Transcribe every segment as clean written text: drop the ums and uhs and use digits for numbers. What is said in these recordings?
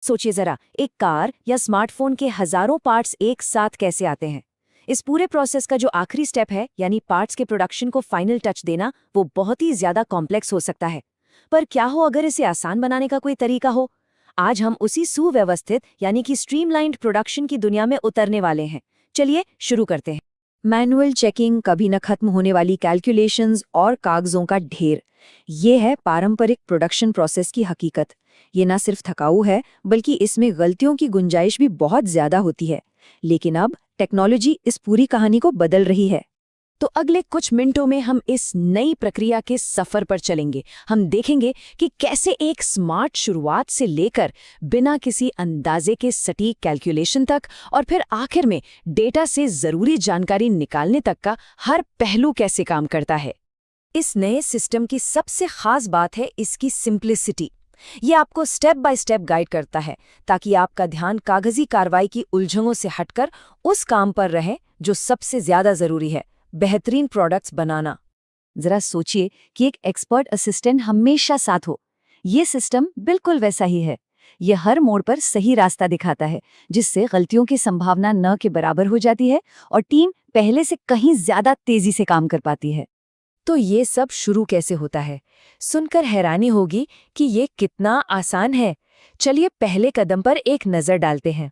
सोचिए जरा, एक कार या स्मार्टफोन के हजारों पार्ट्स एक साथ कैसे आते हैं। इस पूरे प्रोसेस का जो आखिरी स्टेप है, यानी पार्ट्स के प्रोडक्शन को फाइनल टच देना, वो बहुत ही ज्यादा कॉम्प्लेक्स हो सकता है। पर क्या हो अगर इसे आसान बनाने का कोई तरीका हो। आज हम उसी सुव्यवस्थित यानी कि स्ट्रीमलाइंड प्रोडक्शन की दुनिया में उतरने वाले हैं। चलिए शुरू करते हैं। मैनुअल चेकिंग, कभी न खत्म होने वाली कैलकुलेशंस और कागजों का ढेर, ये है पारंपरिक प्रोडक्शन प्रोसेस की हकीकत। ये ना सिर्फ थकाऊ है, बल्कि इसमें गलतियों की गुंजाइश भी बहुत ज्यादा होती है। लेकिन अब टेक्नोलॉजी इस पूरी कहानी को बदल रही है। तो अगले कुछ मिनटों में हम इस नई प्रक्रिया के सफर पर चलेंगे। हम देखेंगे कि कैसे एक स्मार्ट शुरुआत से लेकर बिना किसी अंदाजे के सटीक कैलकुलेशन तक, और फिर आखिर में डेटा से जरूरी जानकारी निकालने तक का हर पहलू कैसे काम करता है। इस नए सिस्टम की सबसे खास बात है इसकी सिंप्लिसिटी। ये आपको स्टेप बाय स्टेप गाइड करता है, ताकि आपका ध्यान कागजी कार्रवाई की उलझनों से हटकर उस काम पर रहे जो सबसे ज्यादा जरूरी है, बेहतरीन प्रोडक्ट्स बनाना। जरा सोचिए कि एक एक्सपर्ट असिस्टेंट हमेशा साथ हो। ये सिस्टम बिल्कुल वैसा ही है। ये हर मोड़ पर सही रास्ता दिखाता है, जिससे गलतियों की संभावना न के बराबर हो जाती है और टीम पहले से कहीं ज्यादा तेजी से काम कर पाती है। तो ये सब शुरू कैसे होता है? सुनकर हैरानी होगी कि ये कितना आसान है। चलिए पहले कदम पर एक नजर डालते हैं।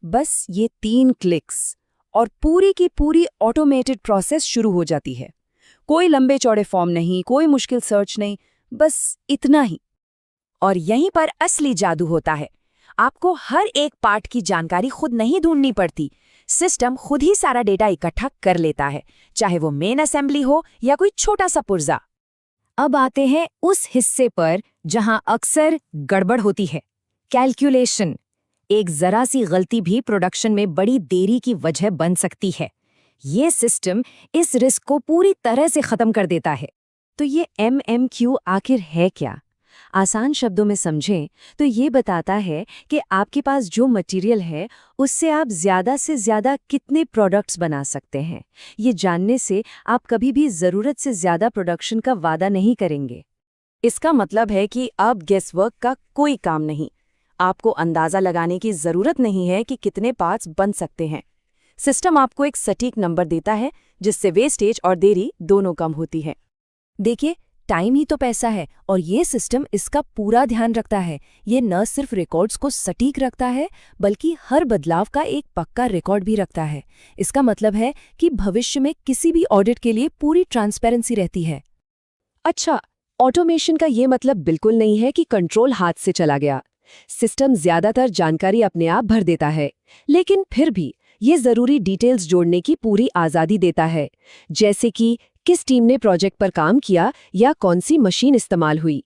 बस ये 3 क्लिक्स और पूरी की पूरी ऑटोमेटेड प्रोसेस शुरू हो जाती है। कोई लंबे चौड़े फॉर्म नहीं, कोई मुश्किल सर्च नहीं, बस इतना ही। और यहीं पर असली जादू होता है। आपको हर एक पार्ट की जानकारी खुद नहीं ढूंढनी पड़ती। सिस्टम खुद ही सारा डेटा इकट्ठा कर लेता है, चाहे वो मेन असेंबली हो या कोई छोटा सा पुर्जा। अब आते हैं उस हिस्से पर जहां अक्सर गड़बड़ होती है, कैलकुलेशन। एक जरा सी गलती भी प्रोडक्शन में बड़ी देरी की वजह बन सकती है। ये सिस्टम इस रिस्क को पूरी तरह से खत्म कर देता है। तो ये MMQ आखिर है क्या? आसान शब्दों में समझें तो ये बताता है कि आपके पास जो मटेरियल है, उससे आप ज्यादा से ज्यादा कितने प्रोडक्ट्स बना सकते हैं। ये जानने से आप कभी भी जरूरत से ज्यादा प्रोडक्शन का वादा नहीं करेंगे। इसका मतलब है कि अब गेसवर्क का कोई काम नहीं। आपको अंदाजा लगाने की जरूरत नहीं है कि कितने पार्ट्स बन सकते हैं। सिस्टम आपको एक सटीक नंबर देता है, जिससे वेस्टेज और देरी दोनों कम होती है। देखिए, टाइम ही तो पैसा है, और ये सिस्टम इसका पूरा ध्यान रखता है। ये न सिर्फ रिकॉर्ड्स को सटीक रखता है, बल्कि हर बदलाव का एक पक्का रिकॉर्ड भी रखता है। इसका मतलब है कि भविष्य में किसी भी ऑडिट के लिए पूरी ट्रांसपेरेंसी रहती है। अच्छा, ऑटोमेशन का ये मतलब बिल्कुल नहीं है कि कंट्रोल हाथ से चला गया। सिस्टम ज्यादातर जानकारी अपने आप भर देता है, लेकिन फिर भी ये जरूरी डिटेल्स जोड़ने की पूरी आज़ादी देता है, जैसे कि किस टीम ने प्रोजेक्ट पर काम किया या कौन सी मशीन इस्तेमाल हुई।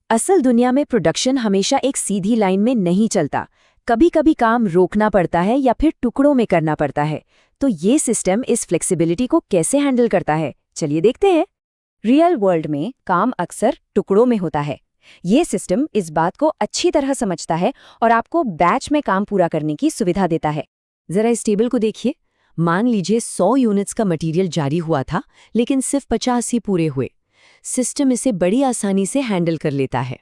असल दुनिया में प्रोडक्शन हमेशा एक सीधी लाइन में नहीं चलता। कभी कभी काम रोकना पड़ता है या फिर टुकड़ों में करना पड़ता है। तो ये सिस्टम इस फ्लेक्सिबिलिटी को कैसे हैंडल करता है, चलिए देखते हैं। रियल वर्ल्ड में काम अक्सर टुकड़ों में होता है। ये सिस्टम इस बात को अच्छी तरह समझता है और आपको बैच में काम पूरा करने की सुविधा देता है। जरा इस टेबल को देखिए। मान लीजिए 100 यूनिट्स का मटेरियल जारी हुआ था, लेकिन सिर्फ 50 ही पूरे हुए। सिस्टम इसे बड़ी आसानी से हैंडल कर लेता है।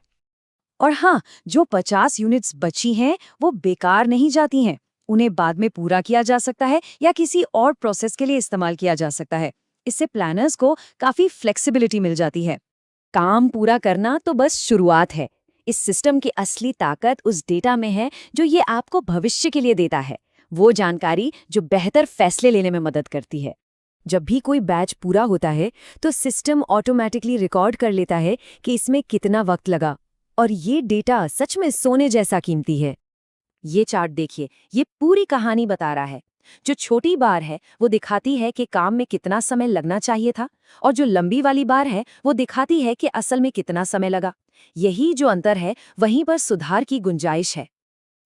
और हाँ, जो 50 यूनिट्स बची हैं, वो बेकार नहीं जाती हैं। उन्हें बाद में पूरा किया जा सकता है या किसी और प्रोसेस के लिए इस्तेमाल किया जा सकता है। इससे प्लानर्स को काफी फ्लेक्सिबिलिटी मिल जाती है। काम पूरा करना तो बस शुरुआत है। इस सिस्टम की असली ताकत उस डेटा में है जो ये आपको भविष्य के लिए देता है। वो जानकारी जो बेहतर फैसले लेने में मदद करती है। जब भी कोई बैच पूरा होता है, तो सिस्टम ऑटोमेटिकली रिकॉर्ड कर लेता है कि इसमें कितना वक्त लगा, और ये डेटा सच में सोने जैसा कीमती है। ये चार्ट देखिए, ये पूरी कहानी बता रहा है। जो छोटी बार है वो दिखाती है कि काम में कितना समय लगना चाहिए था, और जो लंबी वाली बार है वो दिखाती है कि असल में कितना समय लगा। यही जो अंतर है, वहीं पर सुधार की गुंजाइश है।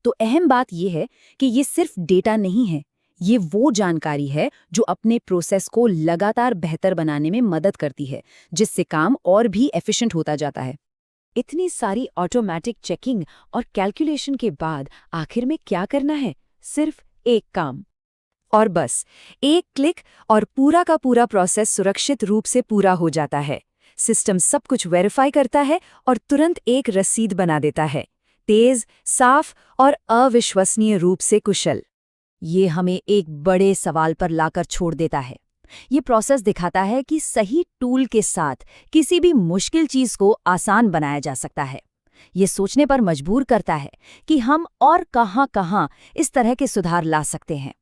तो अहम बात यह है कि ये सिर्फ डेटा नहीं है, ये वो जानकारी है जो अपने प्रोसेस को लगातार बेहतर बनाने में मदद करती है, जिससे काम और भी एफिशिएंट होता जाता है। इतनी सारी ऑटोमेटिक चेकिंग और कैलकुलेशन के बाद आखिर में क्या करना है? सिर्फ एक काम, और बस एक क्लिक और पूरा का पूरा प्रोसेस सुरक्षित रूप से पूरा हो जाता है। सिस्टम सब कुछ वेरीफाई करता है और तुरंत एक रसीद बना देता है। तेज, साफ और अविश्वसनीय रूप से कुशल। ये हमें एक बड़े सवाल पर लाकर छोड़ देता है। ये प्रोसेस दिखाता है कि सही टूल के साथ किसी भी मुश्किल चीज को आसान बनाया जा सकता है। ये सोचने पर मजबूर करता है कि हम और कहां-कहां इस तरह के सुधार ला सकते हैं।